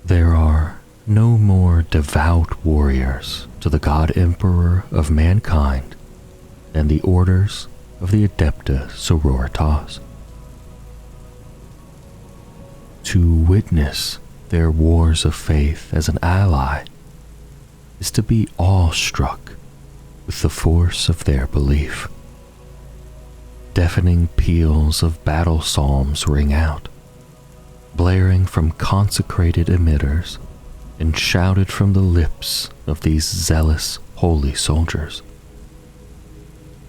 There are no more devout warriors to the God Emperor of mankind than the orders of the Adepta Sororitas. To witness their wars of faith as an ally is to be awestruck with the force of their belief. Deafening peals of battle psalms ring out, blaring from consecrated emitters and shouted from the lips of these zealous, holy soldiers.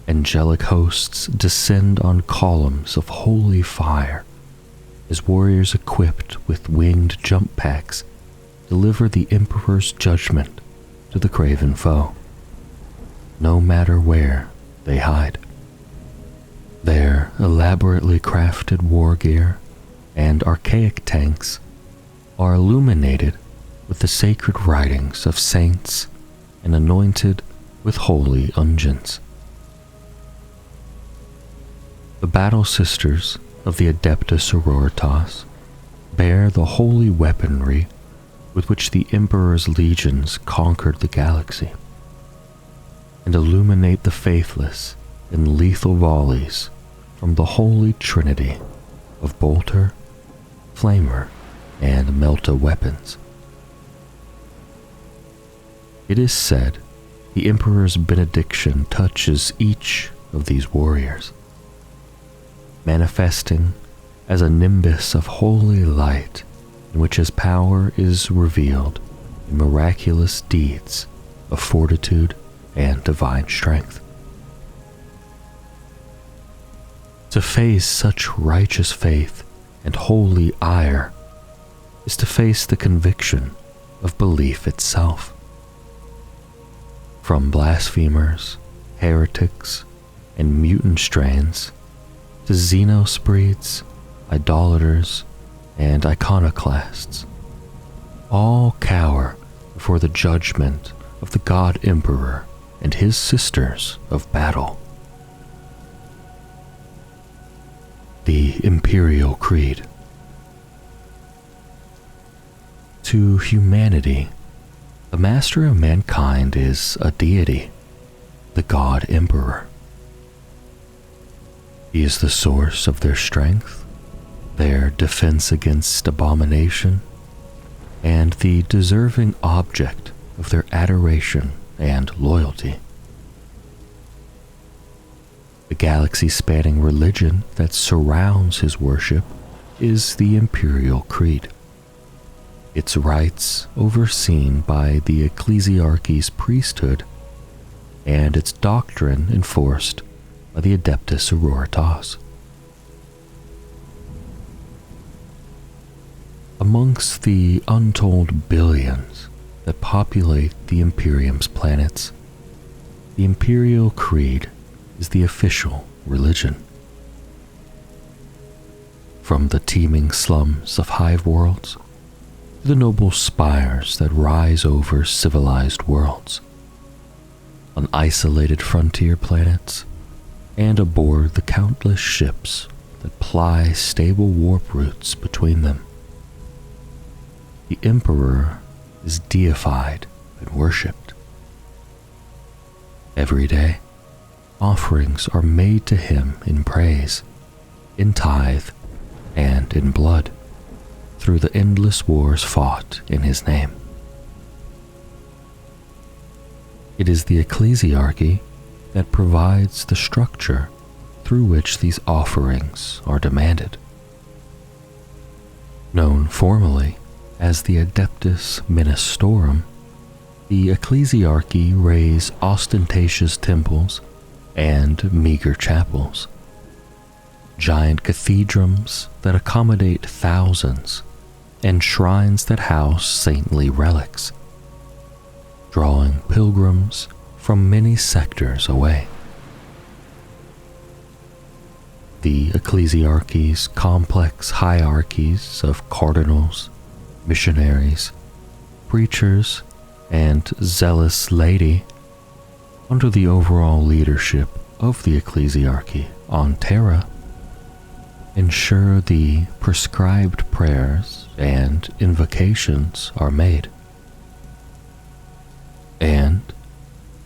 Angelic hosts descend on columns of holy fire as warriors equipped with winged jump packs deliver the Emperor's judgment to the craven foe, no matter where they hide. Their elaborately crafted war gear and archaic tanks are illuminated with the sacred writings of saints and anointed with holy unguents. The battle sisters of the Adepta Sororitas bear the holy weaponry with which the Emperor's legions conquered the galaxy, and illuminate the faithless in lethal volleys from the holy trinity of bolter, flamer, and melta weapons. It is said the Emperor's benediction touches each of these warriors, manifesting as a nimbus of holy light in which his power is revealed in miraculous deeds of fortitude and divine strength. To face such righteous faith and holy ire is to face the conviction of belief itself. From blasphemers, heretics, and mutant strains to xenos breeds, idolaters, and iconoclasts, all cower before the judgment of the God Emperor and his sisters of battle. The Imperial Creed. To humanity, the master of mankind is a deity, the God Emperor. He is the source of their strength, their defense against abomination, and the deserving object of their adoration and loyalty. The galaxy-spanning religion that surrounds his worship is the Imperial Creed, its rites overseen by the Ecclesiarchy's priesthood, and its doctrine enforced by the Adepta Sororitas. Amongst the untold billions that populate the Imperium's planets, the Imperial Creed is the official religion. From the teeming slums of hive worlds to the noble spires that rise over civilized worlds, on isolated frontier planets, and aboard the countless ships that ply stable warp routes between them, the Emperor is deified and worshipped. Every day, offerings are made to him in praise, in tithe, and in blood, through the endless wars fought in his name. It is the Ecclesiarchy that provides the structure through which these offerings are demanded. Known formally as the Adeptus Ministorum, the Ecclesiarchy raise ostentatious temples and meager chapels, giant cathedrals that accommodate thousands, and shrines that house saintly relics, drawing pilgrims from many sectors away. The Ecclesiarchy's complex hierarchies of cardinals, missionaries, preachers, and zealous laity, under the overall leadership of the Ecclesiarchy on Terra, ensure the prescribed prayers and invocations are made, and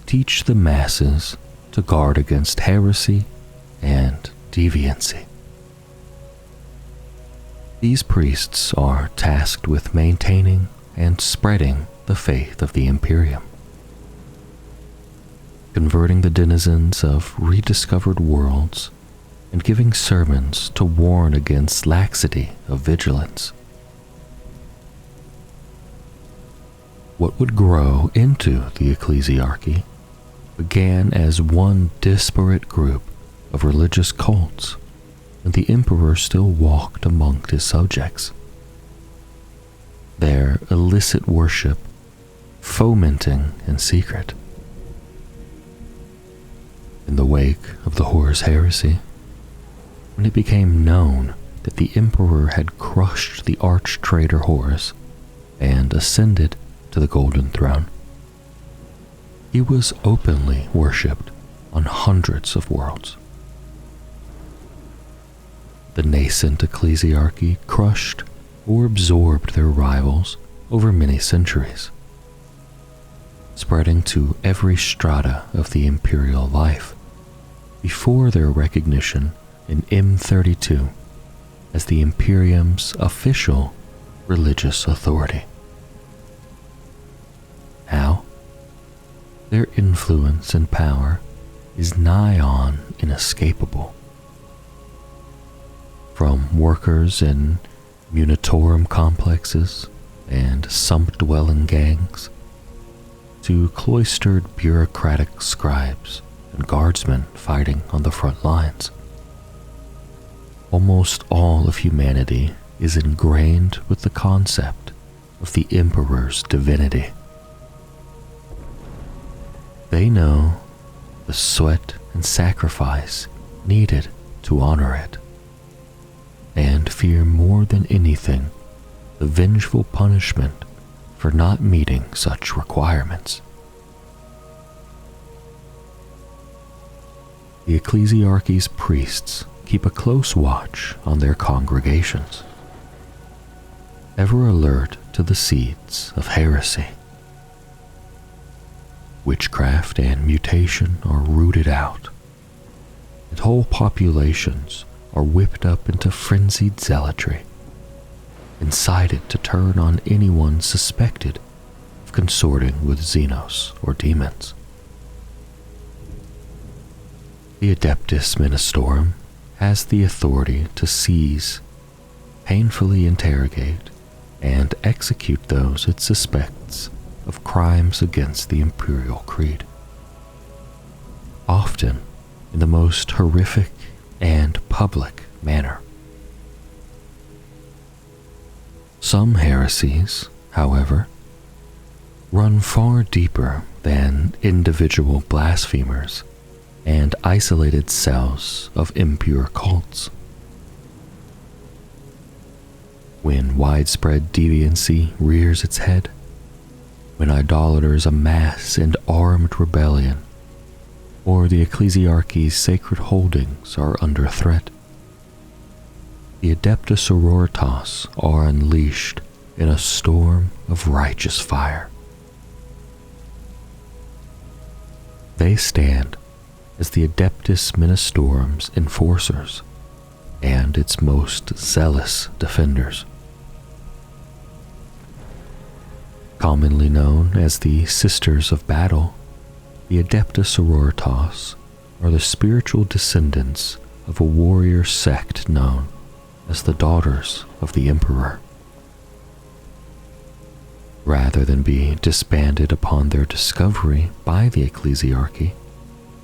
teach the masses to guard against heresy and deviancy. These priests are tasked with maintaining and spreading the faith of the Imperium, converting the denizens of rediscovered worlds and giving sermons to warn against laxity of vigilance. What would grow into the ecclesiarchy began as one disparate group of religious cults, and the emperor still walked among his subjects. Their illicit worship fomenting in secret. In the wake of the Horus heresy, when it became known that the emperor had crushed the arch-traitor Horus and ascended to the Golden Throne, he was openly worshipped on hundreds of worlds. The nascent ecclesiarchy crushed or absorbed their rivals over many centuries, spreading to every strata of the imperial life before their recognition in M32 as the Imperium's official religious authority. How? Their influence and power is nigh on inescapable. From workers in munitorum complexes and sump-dwelling gangs, to cloistered bureaucratic scribes and guardsmen fighting on the front lines, almost all of humanity is ingrained with the concept of the Emperor's divinity. They know the sweat and sacrifice needed to honor it, and fear more than anything the vengeful punishment for not meeting such requirements. The ecclesiarchy's priests keep a close watch on their congregations, ever alert to the seeds of heresy. Witchcraft and mutation are rooted out, and whole populations are whipped up into frenzied zealotry, incited to turn on anyone suspected of consorting with Xenos or demons. The Adeptus Ministorum has the authority to seize, painfully interrogate, and execute those it suspects of crimes against the Imperial Creed, often in the most horrific and public manner. Some heresies, however, run far deeper than individual blasphemers and isolated cells of impure cults. When widespread deviancy rears its head, when idolaters amass in armed rebellion, or the ecclesiarchy's sacred holdings are under threat, the Adepta Sororitas are unleashed in a storm of righteous fire. They stand as the Adeptus Ministorum's enforcers and its most zealous defenders. Commonly known as the Sisters of Battle, the Adepta Sororitas are the spiritual descendants of a warrior sect known as the Daughters of the Emperor. Rather than be disbanded upon their discovery by the ecclesiarchy,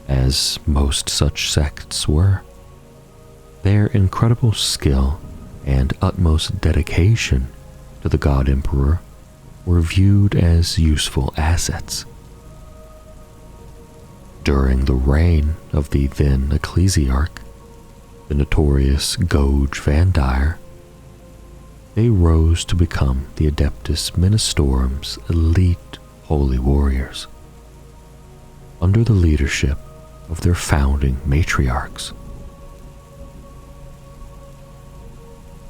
as most such sects were, their incredible skill and utmost dedication to the God Emperor were viewed as useful assets. During the reign of the then ecclesiarch, the notorious Goge Van Dyer, they rose to become the Adeptus Ministorum's elite holy warriors, under the leadership of their founding matriarchs.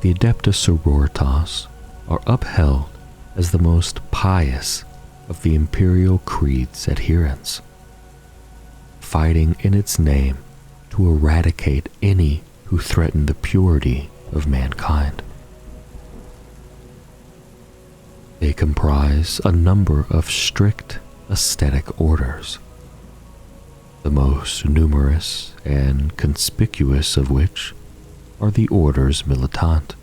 the Adepta Sororitas are upheld as the most pious of the Imperial Creed's adherents, fighting in its name to eradicate any who threaten the purity of mankind. They comprise a number of strict ascetic orders, the most numerous and conspicuous of which are the Orders Militant,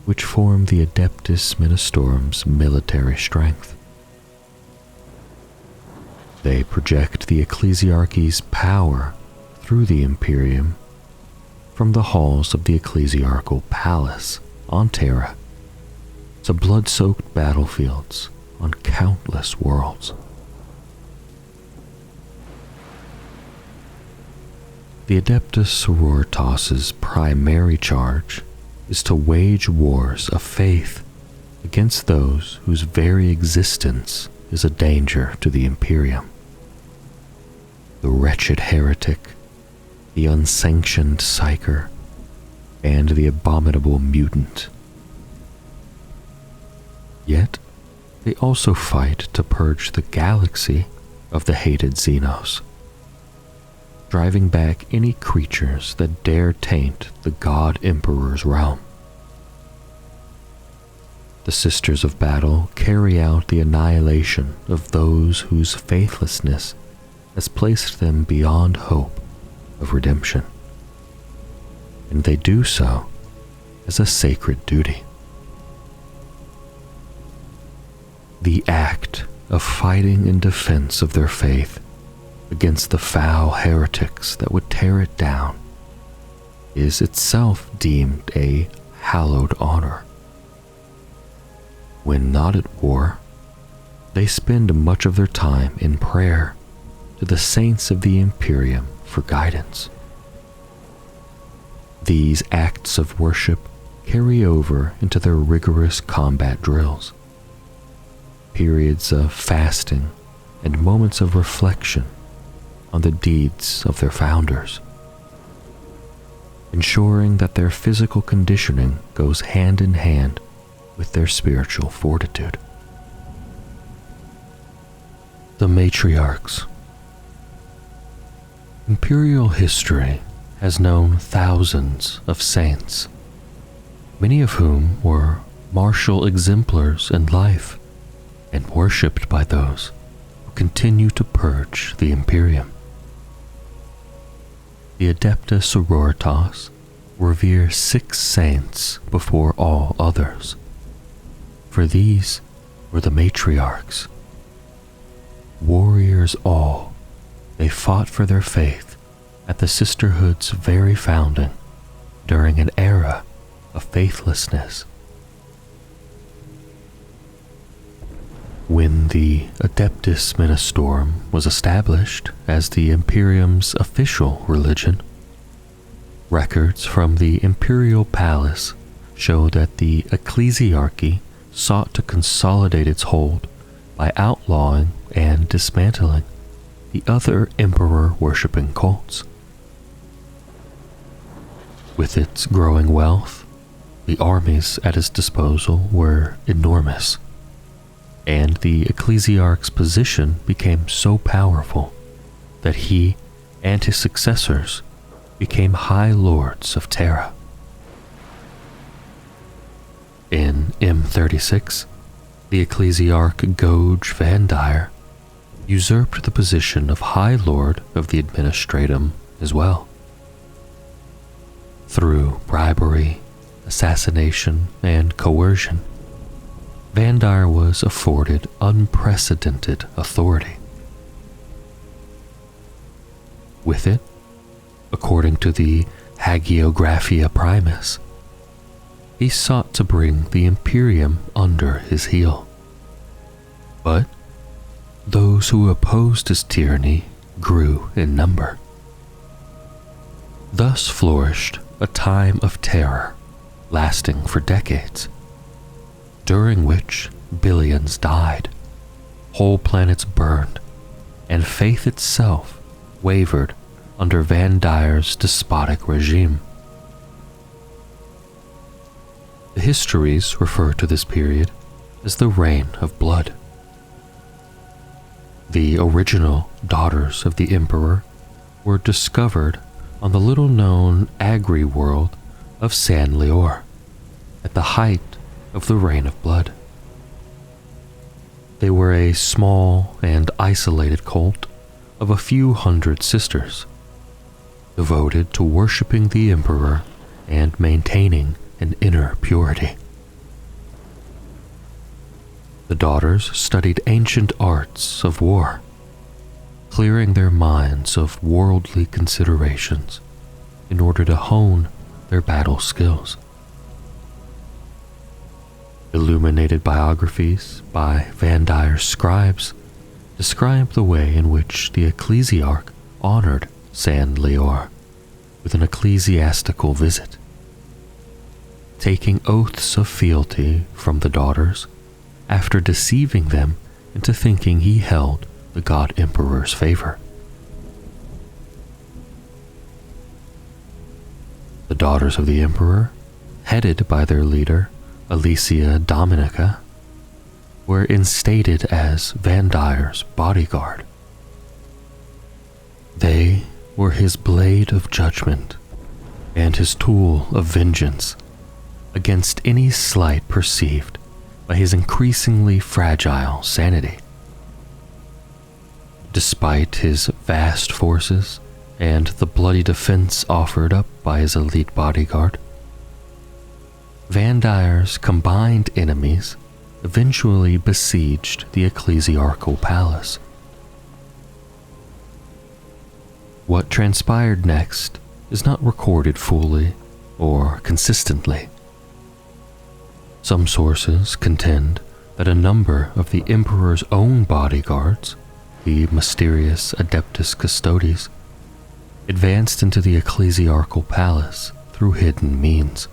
which form the Adeptus Ministerum's military strength. They project the ecclesiarchy's power through the Imperium from the halls of the ecclesiarchal palace on Terra to blood-soaked battlefields on countless worlds. The Adepta Sororitas' primary charge is to wage wars of faith against those whose very existence is a danger to the Imperium. The wretched heretic, the unsanctioned psyker, and the abominable mutant. Yet, they also fight to purge the galaxy of the hated Xenos, driving back any creatures that dare taint the God Emperor's realm. The Sisters of Battle carry out the annihilation of those whose faithlessness has placed them beyond hope of redemption, and they do so as a sacred duty. The act of fighting in defense of their faith against the foul heretics that would tear it down is itself deemed a hallowed honor. When not at war, they spend much of their time in prayer to the saints of the Imperium for guidance. These acts of worship carry over into their rigorous combat drills, periods of fasting, and moments of reflection on the deeds of their founders, ensuring that their physical conditioning goes hand in hand with their spiritual fortitude. The Matriarchs. Imperial history has known thousands of saints, many of whom were martial exemplars in life and worshipped by those who continue to purge the Imperium. The Adepta Sororitas revere 6 saints before all others, for these were the Matriarchs. Warriors all, they fought for their faith at the sisterhood's very founding during an era of faithlessness. When the Adeptus Ministerum was established as the Imperium's official religion, records from the Imperial Palace show that the ecclesiarchy sought to consolidate its hold by outlawing and dismantling the other emperor-worshipping cults. With its growing wealth, the armies at its disposal were enormous, and the ecclesiarch's position became so powerful that he and his successors became High Lords of Terra. In M36, the ecclesiarch Goge Vandire usurped the position of High Lord of the Administratum as well. Through bribery, assassination, and coercion, Vandire was afforded unprecedented authority. With it, according to the Hagiographia Primus, he sought to bring the Imperium under his heel. But those who opposed his tyranny grew in number. Thus flourished a time of terror lasting for decades, during which billions died, whole planets burned, and faith itself wavered under Vandire's despotic regime. The histories refer to this period as the Reign of Blood. The original daughters of the Emperor were discovered on the little-known agri-world of San Leor at the height of the Reign of Blood. They were a small and isolated cult of a few hundred sisters, devoted to worshipping the Emperor and maintaining an inner purity. The daughters studied ancient arts of war, clearing their minds of worldly considerations in order to hone their battle skills. Illuminated biographies by Vandire's scribes describe the way in which the ecclesiarch honored San Leor with an ecclesiastical visit, taking oaths of fealty from the daughters after deceiving them into thinking he held the God Emperor's favor. The daughters of the Emperor, headed by their leader, Alicia Dominica, were instated as Vandire's bodyguard. They were his blade of judgment and his tool of vengeance against any slight perceived by his increasingly fragile sanity. Despite his vast forces and the bloody defense offered up by his elite bodyguard, Vandire's combined enemies eventually besieged the ecclesiarchal palace. What transpired next is not recorded fully or consistently. Some sources contend that a number of the Emperor's own bodyguards, the mysterious Adeptus Custodes, advanced into the ecclesiarchal palace through hidden means,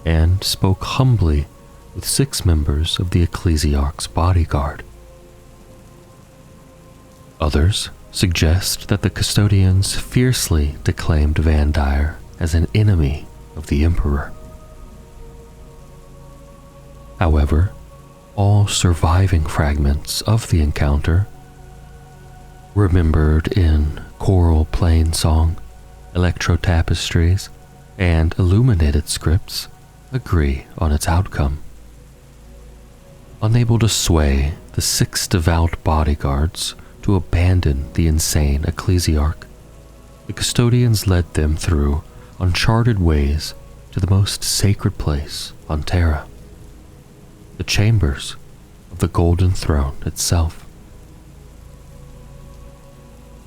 and spoke humbly with 6 members of the ecclesiarch's bodyguard. Others suggest that the custodians fiercely declaimed Vandire as an enemy of the Emperor. However, all surviving fragments of the encounter, remembered in choral plain song, electro-tapestries, and illuminated scripts, agree on its outcome. Unable to sway the 6 devout bodyguards to abandon the insane ecclesiarch, the custodians led them through uncharted ways to the most sacred place on Terra, the chambers of the Golden Throne itself.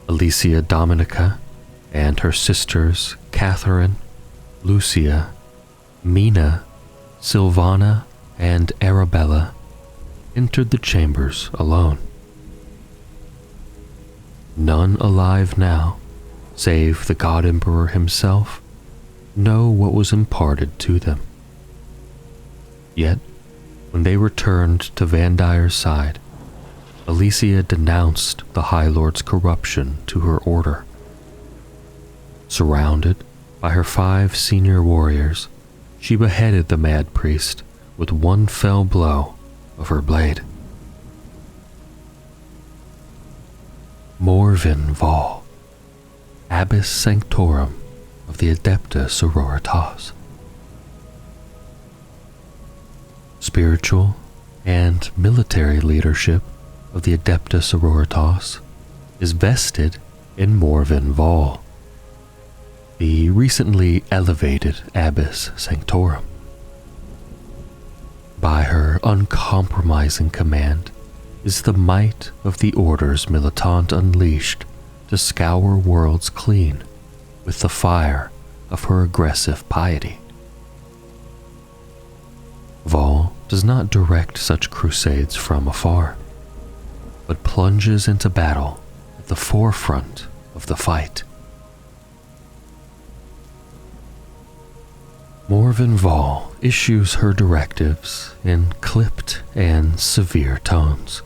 Alicia Dominica and her sisters Catherine, Lucia, Mina, Silvana, and Arabella entered the chambers alone. None alive now, save the God Emperor himself, know what was imparted to them. Yet, when they returned to Vandire's side, Alicia denounced the High Lord's corruption to her order. Surrounded by her 5 senior warriors, she beheaded the mad priest with one fell blow of her blade. Morvenn Vahl, Abbess Sanctorum of the Adepta Sororitas. Spiritual and military leadership of the Adepta Sororitas is vested in Morvenn Vahl, the recently elevated Abbess Sanctorum. By her uncompromising command is the might of the Order's militant unleashed to scour worlds clean with the fire of her aggressive piety. Vahl does not direct such crusades from afar, but plunges into battle at the forefront of the fight. Morvenn Vahl issues her directives in clipped and severe tones,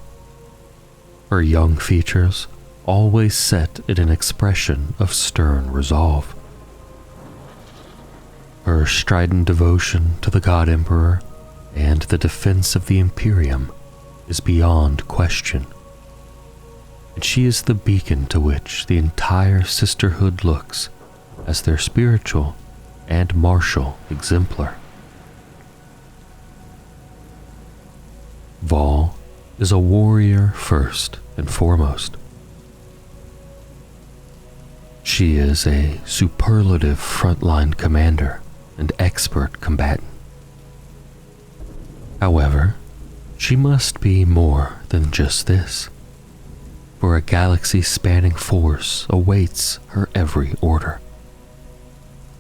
her young features always set in an expression of stern resolve. Her strident devotion to the God Emperor and the defense of the Imperium is beyond question, and she is the beacon to which the entire sisterhood looks as their spiritual and martial exemplar. Vahl is a warrior first and foremost. She is a superlative frontline commander and expert combatant. However, she must be more than just this, for a galaxy-spanning force awaits her every order,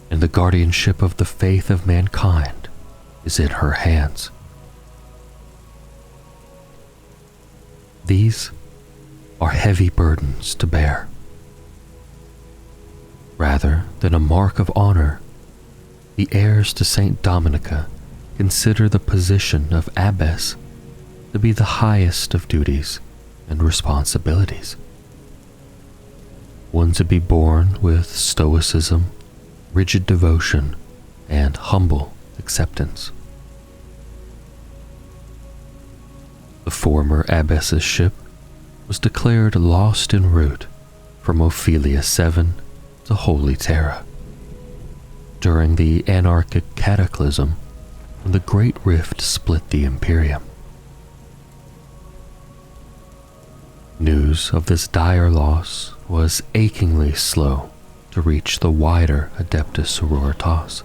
and the guardianship of the faith of mankind is in her hands. These are heavy burdens to bear. Rather than a mark of honor, the heirs to Saint Dominica consider the position of abbess to be the highest of duties and responsibilities, one to be borne with stoicism, rigid devotion, and humble acceptance. The former abbess's ship was declared lost en route from Ophelia 7 to Holy Terra during the anarchic cataclysm when the Great Rift split the Imperium. News of this dire loss was achingly slow to reach the wider Adepta Sororitas,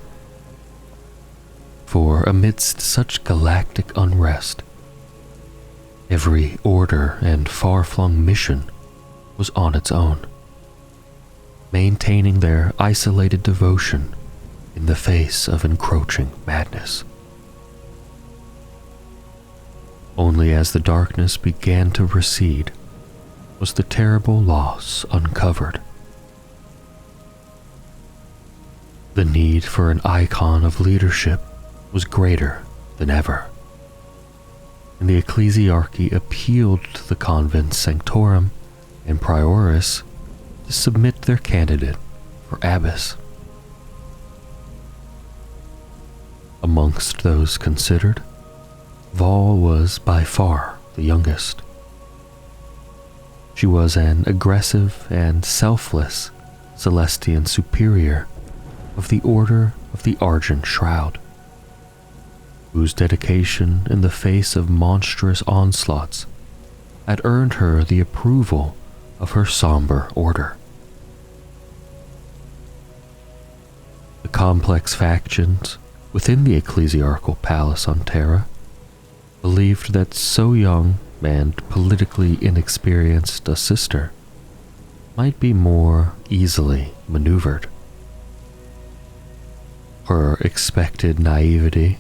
for amidst such galactic unrest, every order and far-flung mission was on its own, maintaining their isolated devotion in the face of encroaching madness. Only as the darkness began to recede was the terrible loss uncovered. The need for an icon of leadership was greater than ever, and the ecclesiarchy appealed to the convent sanctorum and prioress to submit their candidate for abbess. Amongst those considered, Vahl was by far the youngest. She was an aggressive and selfless Celestine superior of the Order of the Argent Shroud, whose dedication in the face of monstrous onslaughts had earned her the approval of her somber order. The complex factions within the ecclesiarchal palace on Terra believed that so young and politically inexperienced a sister might be more easily maneuvered. Her expected naivety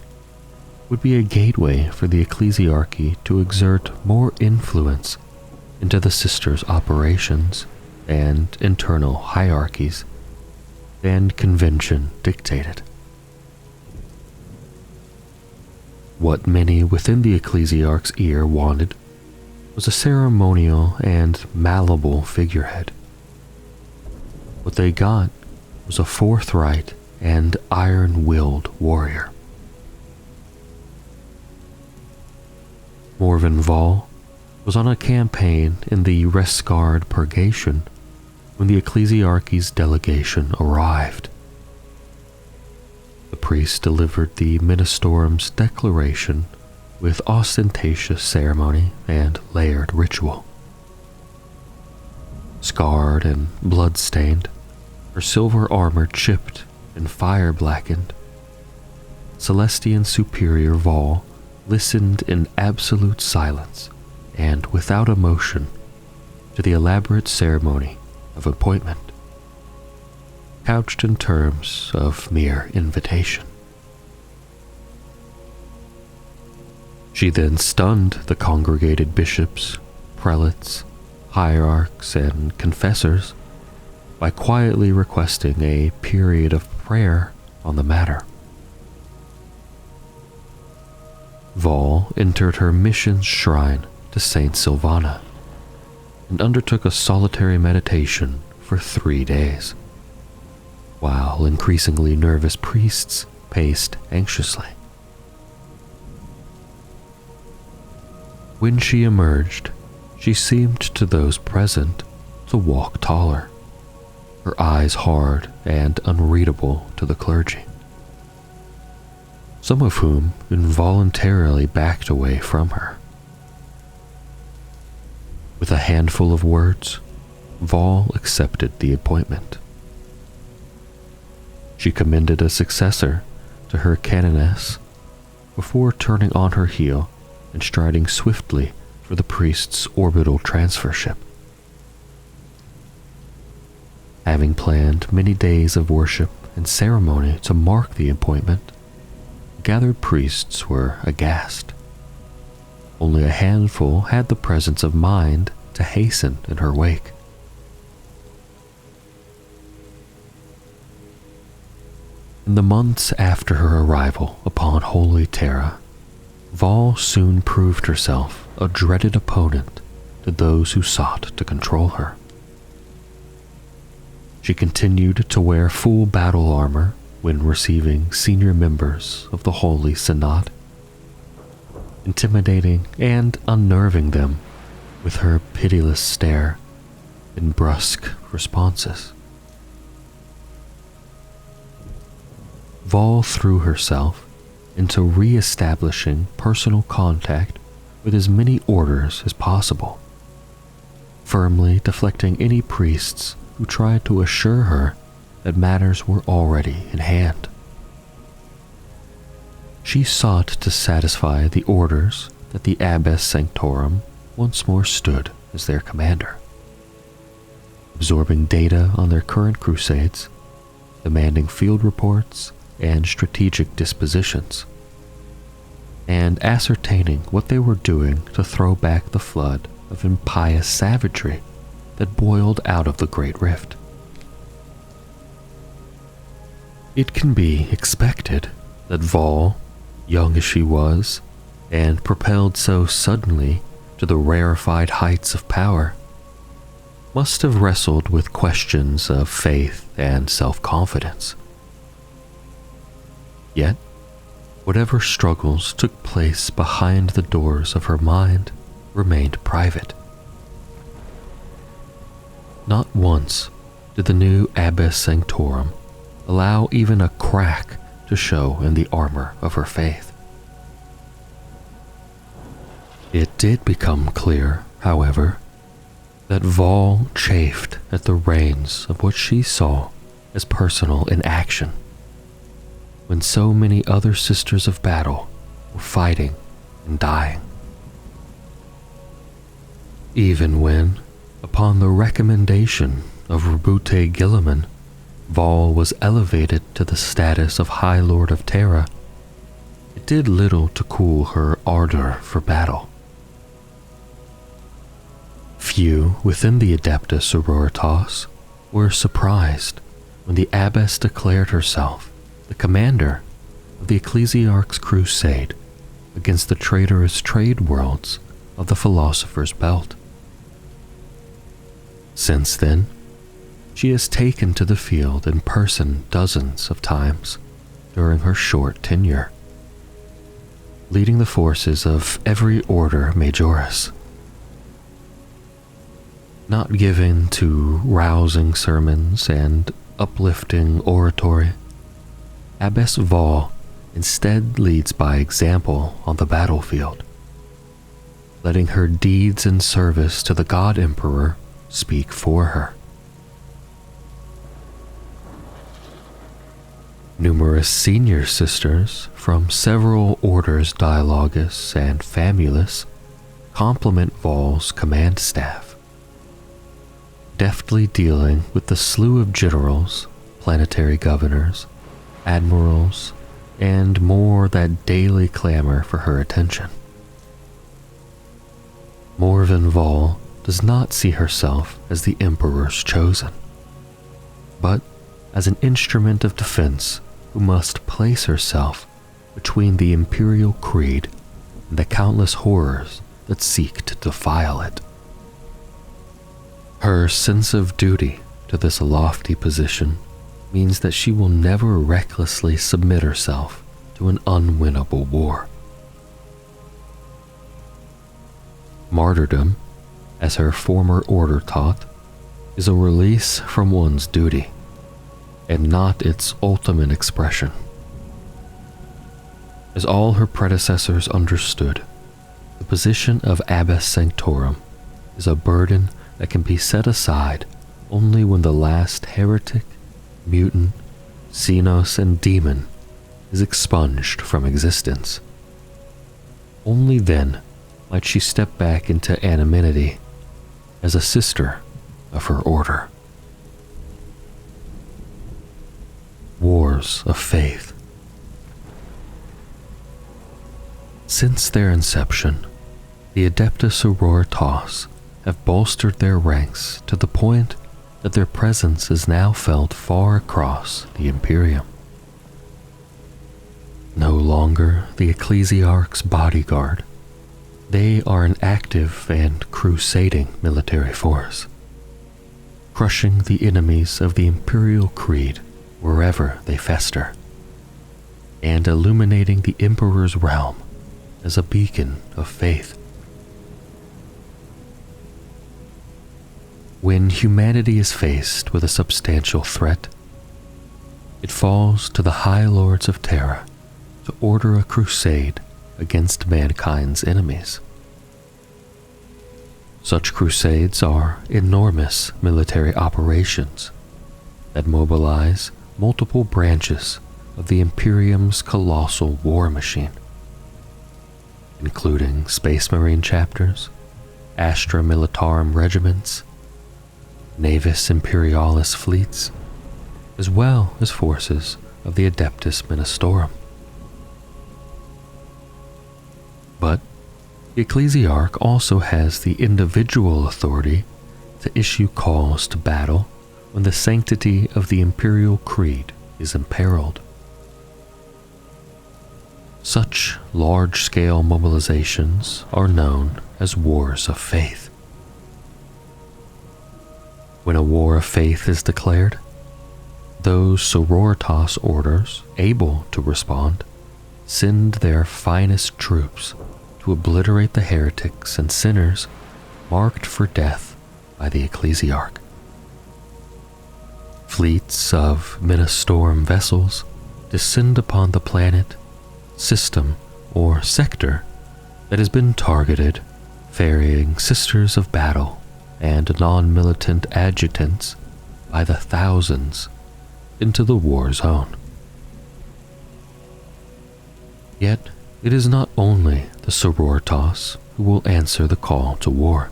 would be a gateway for the ecclesiarchy to exert more influence into the sisters' operations and internal hierarchies than convention dictated. What many within the ecclesiarch's ear wanted was a ceremonial and malleable figurehead. What they got was a forthright and iron-willed warrior. Morvenn Vahl was on a campaign in the Rescard Purgation when the ecclesiarchy's delegation arrived. The priest delivered the Ministerum's declaration with ostentatious ceremony and layered ritual. Scarred and blood-stained, her silver armor chipped and fire-blackened, Celestine Superior Vahl listened in absolute silence and without emotion to the elaborate ceremony of appointment, couched in terms of mere invitation. She then stunned the congregated bishops, prelates, hierarchs, and confessors by quietly requesting a period of prayer on the matter. Vahl entered her mission's shrine to Saint Silvana and undertook a solitary meditation for 3 days, while increasingly nervous priests paced anxiously. When she emerged, she seemed to those present to walk taller, her eyes hard and unreadable to the clergy, some of whom involuntarily backed away from her. With a handful of words, Vahl accepted the appointment. She commended a successor to her canoness before turning on her heel and striding swiftly for the priest's orbital transfer ship. Having planned many days of worship and ceremony to mark the appointment, gathered priests were aghast. Only a handful had the presence of mind to hasten in her wake. In the months after her arrival upon Holy Terra, Vahl soon proved herself a dreaded opponent to those who sought to control her. She continued to wear full battle armor when receiving senior members of the Holy Synod, intimidating and unnerving them with her pitiless stare and brusque responses. Vahl threw herself into re-establishing personal contact with as many orders as possible, firmly deflecting any priests who tried to assure her that matters were already in hand. She sought to satisfy the orders that the Abbess Sanctorum once more stood as their commander, absorbing data on their current crusades, demanding field reports and strategic dispositions, and ascertaining what they were doing to throw back the flood of impious savagery that boiled out of the Great Rift. It can be expected that Vahl, young as she was, and propelled so suddenly to the rarefied heights of power, must have wrestled with questions of faith and self-confidence. Yet, whatever struggles took place behind the doors of her mind remained private. Not once did the new Abbess Sanctorum allow even a crack to show in the armor of her faith. It did become clear, however, that Vahl chafed at the reins of what she saw as personal inaction, when so many other sisters of battle were fighting and dying. Even when, upon the recommendation of Rebute Gilliman, Vahl was elevated to the status of High Lord of Terra, it did little to cool her ardor for battle. Few within the Adepta Sororitas were surprised when the abbess declared herself the commander of the Ecclesiarch's crusade against the traitorous trade worlds of the Philosopher's Belt. Since then, she has taken to the field in person dozens of times during her short tenure, leading the forces of every order majoris. Not given to rousing sermons and uplifting oratory, Abbess Vahl instead leads by example on the battlefield, letting her deeds and service to the God Emperor speak for her. Numerous senior sisters from several orders Dialogus and Famulus complement Vahl's command staff, deftly dealing with the slew of generals, planetary governors, admirals, and more that daily clamor for her attention. Morvenn Vahl does not see herself as the Emperor's chosen, but as an instrument of defense who must place herself between the Imperial Creed and the countless horrors that seek to defile it. Her sense of duty to this lofty position means that she will never recklessly submit herself to an unwinnable war. Martyrdom, as her former order taught, is a release from one's duty, and not its ultimate expression. As all her predecessors understood, the position of Abbess Sanctorum is a burden that can be set aside only when the last heretic, mutant, xenos, and demon is expunged from existence. Only then might she step back into anonymity as a sister of her order. Wars of Faith. Since their inception, the Adepta Sororitas have bolstered their ranks to the point that their presence is now felt far across the Imperium. No longer the Ecclesiarch's bodyguard, they are an active and crusading military force, crushing the enemies of the Imperial Creed wherever they fester, and illuminating the Emperor's realm as a beacon of faith. When humanity is faced with a substantial threat, it falls to the High Lords of Terra to order a crusade against mankind's enemies. Such crusades are enormous military operations that mobilize multiple branches of the Imperium's colossal war machine, including Space Marine chapters, Astra Militarum regiments, Navis Imperialis fleets, as well as forces of the Adeptus Ministorum. But the Ecclesiarch also has the individual authority to issue calls to battle when the sanctity of the Imperial Creed is imperiled. Such large-scale mobilizations are known as wars of faith. When a war of faith is declared, those sororitas orders able to respond send their finest troops to obliterate the heretics and sinners marked for death by the Ecclesiarch. Fleets of Ministorum vessels descend upon the planet, system, or sector that has been targeted, ferrying sisters of battle and non-militant adjutants by the thousands into the war zone. Yet, it is not only the sororitas who will answer the call to war.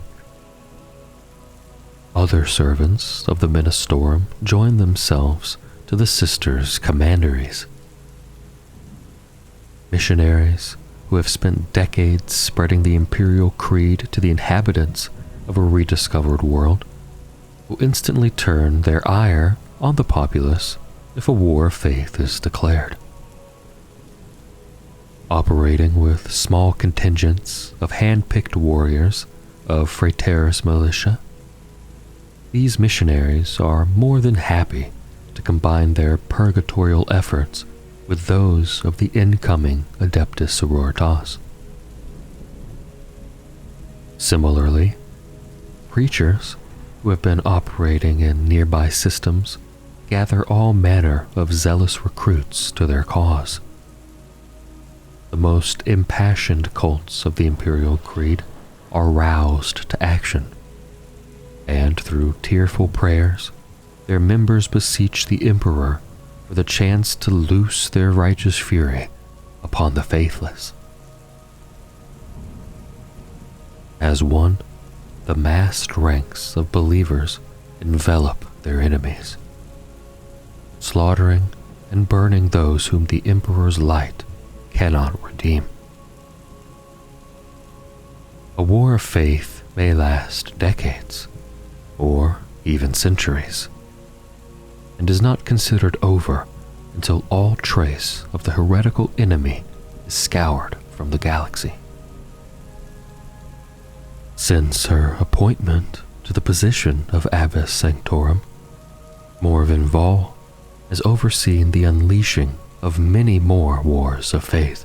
Other servants of the Ministorum join themselves to the sisters' commanderies. Missionaries who have spent decades spreading the Imperial Creed to the inhabitants of a rediscovered world will instantly turn their ire on the populace if a war of faith is declared. Operating with small contingents of hand-picked warriors of Fraterus militia, these missionaries are more than happy to combine their purgatorial efforts with those of the incoming Adepta Sororitas. Similarly, preachers who have been operating in nearby systems gather all manner of zealous recruits to their cause. The most impassioned cults of the Imperial Creed are roused to action, and through tearful prayers, their members beseech the Emperor for the chance to loose their righteous fury upon the faithless. As one, the massed ranks of believers envelop their enemies, slaughtering and burning those whom the Emperor's light cannot redeem. A war of faith may last decades, or even centuries, and is not considered over until all trace of the heretical enemy is scoured from the galaxy. Since her appointment to the position of Abbess Sanctorum, Morvenn Vahl has overseen the unleashing of many more wars of faith.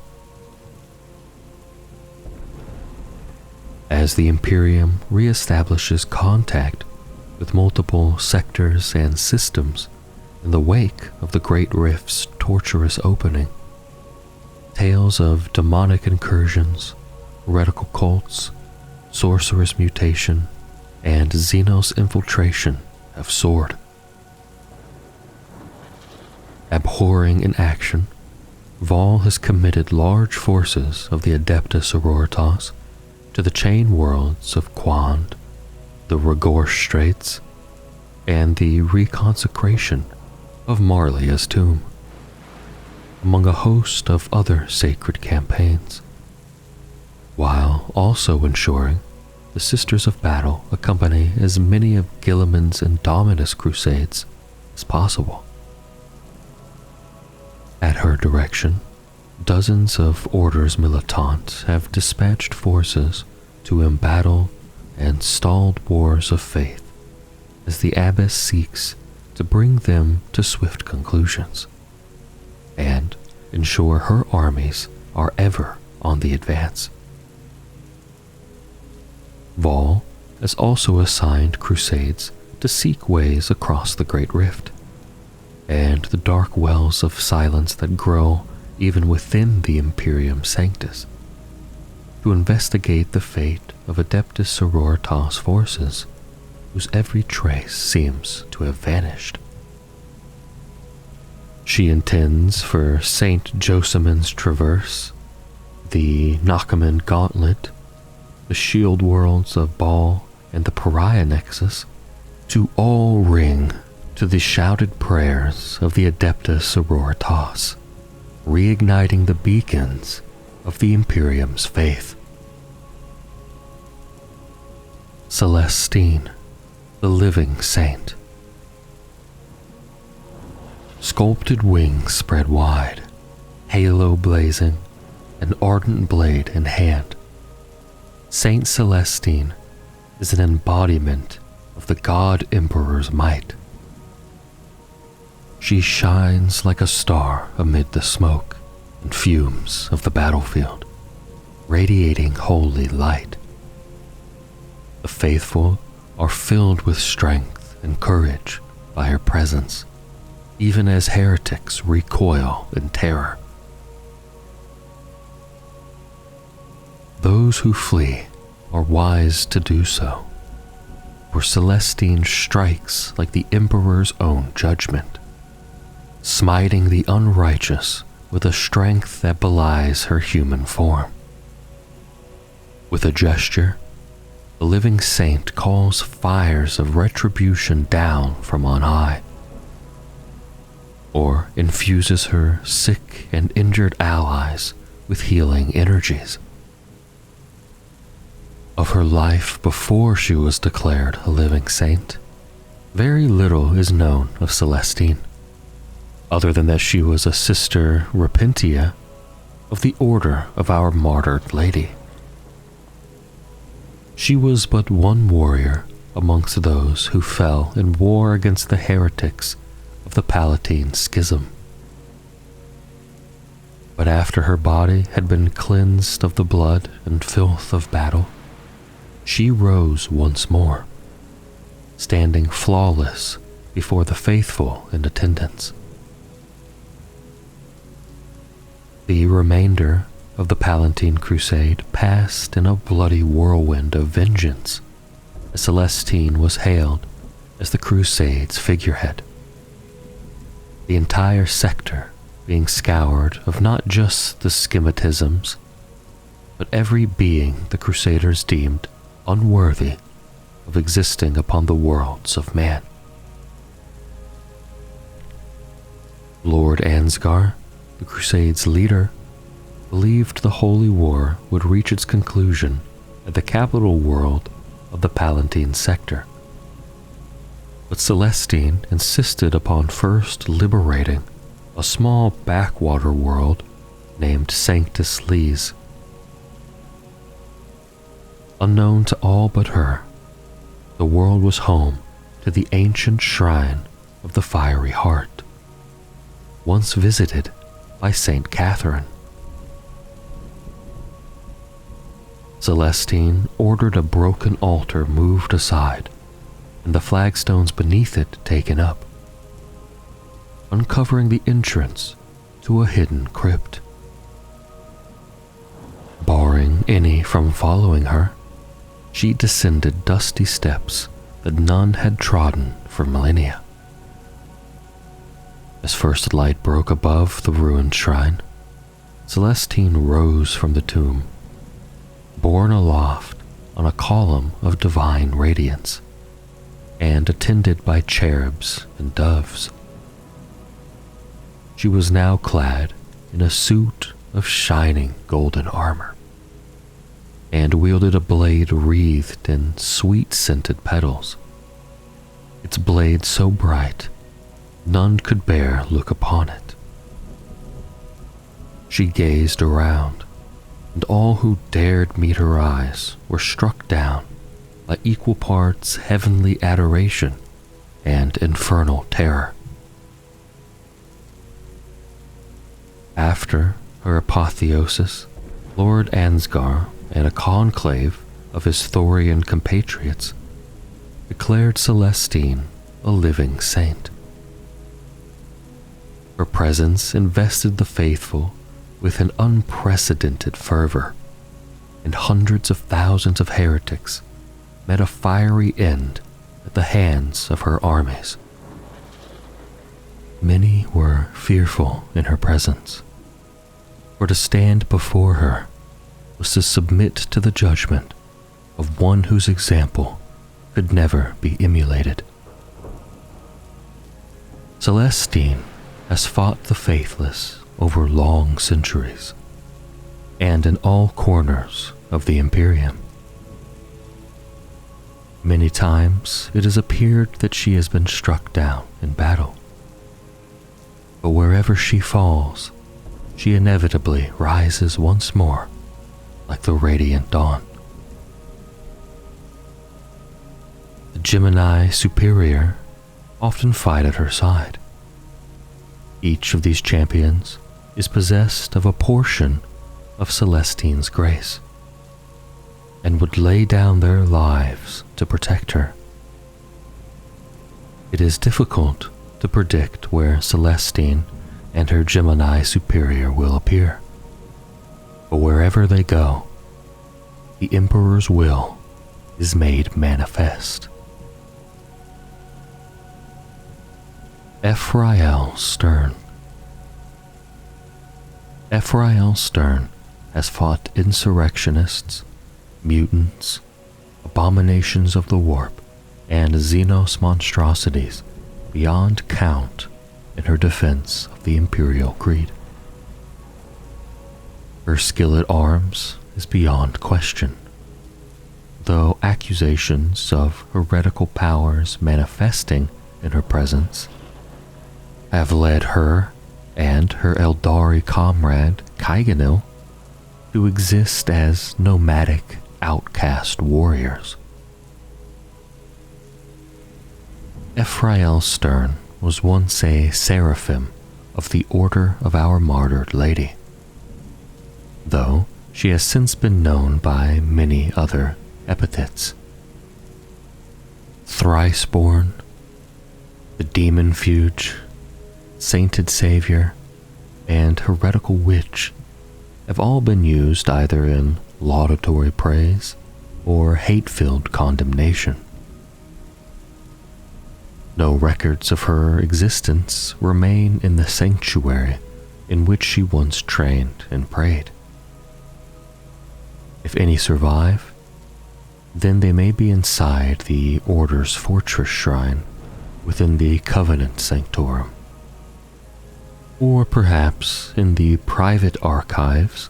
As the Imperium reestablishes contact with multiple sectors and systems in the wake of the Great Rift's torturous opening, tales of demonic incursions, heretical cults, sorcerous mutation, and Xenos infiltration have soared. Abhorring in action, Vahl has committed large forces of the Adepta Sororitas to the chain worlds of Quand, the Rigorsh Straits, and the reconsecration of Marlia's tomb, among a host of other sacred campaigns, while also ensuring the Sisters of Battle accompany as many of Guilliman's Indominus crusades as possible. At her direction, dozens of orders militant have dispatched forces to embattle and stalled wars of faith as the abbess seeks to bring them to swift conclusions and ensure her armies are ever on the advance. Vahl has also assigned crusades to seek ways across the Great Rift and the dark wells of silence that grow even within the Imperium Sanctus, to investigate the fate of Adepta Sororitas forces whose every trace seems to have vanished. She intends for Saint Josemin's Traverse, the Nakaman Gauntlet, the Shield Worlds of Baal, and the Pariah Nexus to all ring to the shouted prayers of the Adepta Sororitas, reigniting the beacons of the Imperium's faith. Celestine, the living saint. Sculpted wings spread wide, halo blazing, an ardent blade in hand, Saint Celestine is an embodiment of the God Emperor's might. She shines like a star amid the smoke and fumes of the battlefield, radiating holy light. The faithful are filled with strength and courage by her presence, even as heretics recoil in terror. Those who flee are wise to do so, for Celestine strikes like the Emperor's own judgment, smiting the unrighteous with a strength that belies her human form. With a gesture, the living saint calls fires of retribution down from on high, or infuses her sick and injured allies with healing energies. Of her life before she was declared a living saint, very little is known of Celestine, other than that she was a Sister Repentia of the Order of Our Martyred Lady. She was but one warrior amongst those who fell in war against the heretics of the Palatine Schism. But after her body had been cleansed of the blood and filth of battle, she rose once more, standing flawless before the faithful in attendance. The remainder of the Palatine Crusade passed in a bloody whirlwind of vengeance, as Celestine was hailed as the Crusade's figurehead. The entire sector being scoured of not just the schematisms, but every being the Crusaders deemed unworthy of existing upon the worlds of man. Lord Ansgar, the Crusade's leader, believed the Holy War would reach its conclusion at the capital world of the Palatine sector. But Celestine insisted upon first liberating a small backwater world named Sanctus Lees. Unknown to all but her, the world was home to the ancient shrine of the Fiery Heart, once visited by Saint Catherine. Celestine ordered a broken altar moved aside and the flagstones beneath it taken up, uncovering the entrance to a hidden crypt. Barring any from following her, she descended dusty steps that none had trodden for millennia. As first light broke above the ruined shrine, Celestine rose from the tomb, borne aloft on a column of divine radiance, and attended by cherubs and doves. She was now clad in a suit of shining golden armor, and wielded a blade wreathed in sweet-scented petals. Its blade so bright, none could bear look upon it. She gazed around, and all who dared meet her eyes were struck down by equal parts heavenly adoration and infernal terror. After her apotheosis, Lord Ansgar and a conclave of his Thorian compatriots declared Celestine a living saint. Her presence invested the faithful with an unprecedented fervor, and hundreds of thousands of heretics met a fiery end at the hands of her armies. Many were fearful in her presence, for to stand before her was to submit to the judgment of one whose example could never be emulated. Celestine has fought the faithless over long centuries, and in all corners of the Imperium. Many times it has appeared that she has been struck down in battle, but wherever she falls, she inevitably rises once more like the radiant dawn. The Gemini Superior often fight at her side. Each of these champions is possessed of a portion of Celestine's grace, and would lay down their lives to protect her. It is difficult to predict where Celestine and her Gemini Superior will appear, but wherever they go, the Emperor's will is made manifest. Ephrael Stern. Ephrael Stern has fought insurrectionists, mutants, abominations of the warp, and Xenos monstrosities beyond count in her defense of the Imperial Creed. Her skill at arms is beyond question, though accusations of heretical powers manifesting in her presence have led her and her Eldari comrade Kaiganil to exist as nomadic outcast warriors. Ephrael Stern was once a seraphim of the Order of Our Martyred Lady, though she has since been known by many other epithets. Thrice-born, the Demon Fuge, Sainted Savior, and Heretical Witch have all been used either in laudatory praise or hate-filled condemnation. No records of her existence remain in the sanctuary in which she once trained and prayed. If any survive, then they may be inside the Order's fortress shrine within the Covenant Sanctorum, or perhaps in the private archives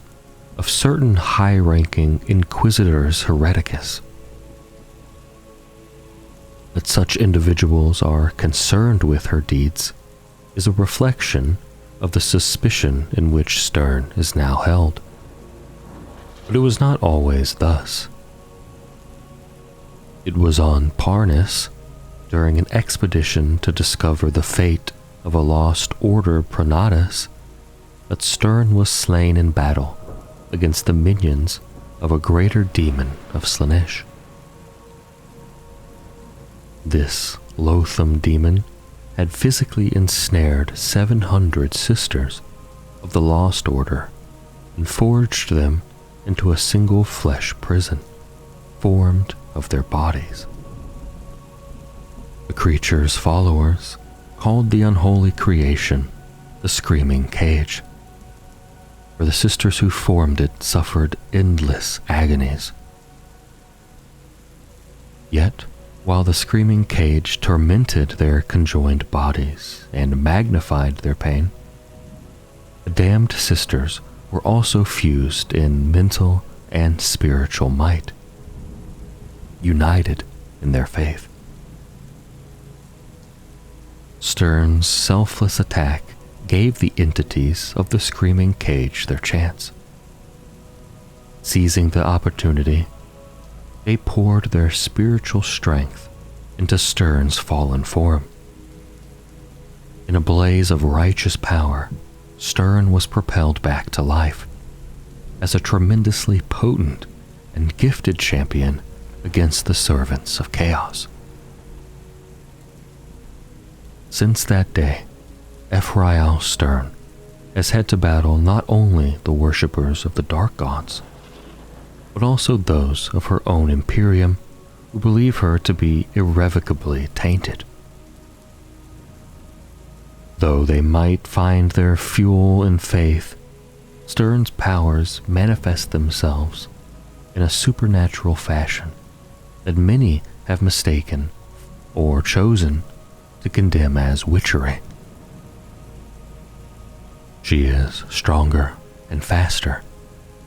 of certain high-ranking Inquisitors Hereticus. That such individuals are concerned with her deeds is a reflection of the suspicion in which Stern is now held. But it was not always thus. It was on Parnas, during an expedition to discover the fate of a lost order Pronatus that Stern was slain in battle against the minions of a greater demon of Slaanesh. This loathsome demon had physically ensnared 700 sisters of the Lost Order and forged them into a single flesh prison, formed of their bodies. The creature's followers called the unholy creation the Screaming Cage, for the sisters who formed it suffered endless agonies. Yet, while the Screaming Cage tormented their conjoined bodies and magnified their pain, the damned sisters were also fused in mental and spiritual might, united in their faith. Stern's selfless attack gave the entities of the Screaming Cage their chance. Seizing the opportunity, they poured their spiritual strength into Stern's fallen form. In a blaze of righteous power, Stern was propelled back to life as a tremendously potent and gifted champion against the servants of chaos. Since that day, Ephrael Stern has had to battle not only the worshippers of the dark gods, but also those of her own Imperium who believe her to be irrevocably tainted. Though they might find their fuel in faith, Stern's powers manifest themselves in a supernatural fashion that many have mistaken or chosen to condemn as witchery. She is stronger and faster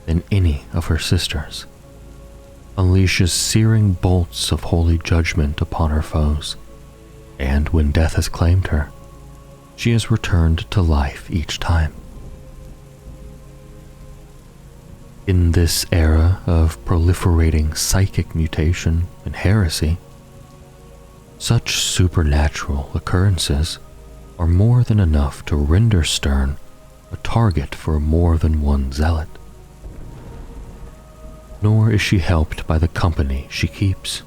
than any of her sisters, unleashes searing bolts of holy judgment upon her foes, and when death has claimed her, she is returned to life each time. In this era of proliferating psychic mutation and heresy, such supernatural occurrences are more than enough to render Stern a target for more than one zealot. Nor is she helped by the company she keeps.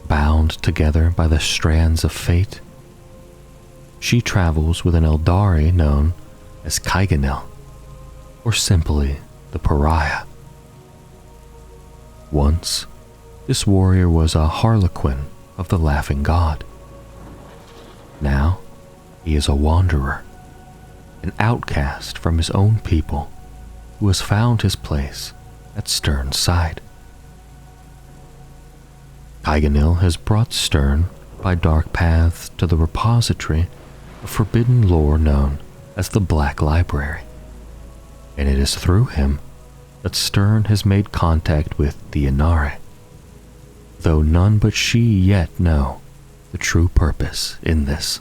Bound together by the strands of fate, she travels with an Eldari known as Kaiganil, or simply the Pariah. Once, this warrior was a harlequin of the Laughing God. Now, he is a wanderer, an outcast from his own people who has found his place at Stern's side. Kaiganil has brought Stern by dark paths to the repository of forbidden lore known as the Black Library, and it is through him that Stern has made contact with the Inari, though none but she yet know the true purpose in this.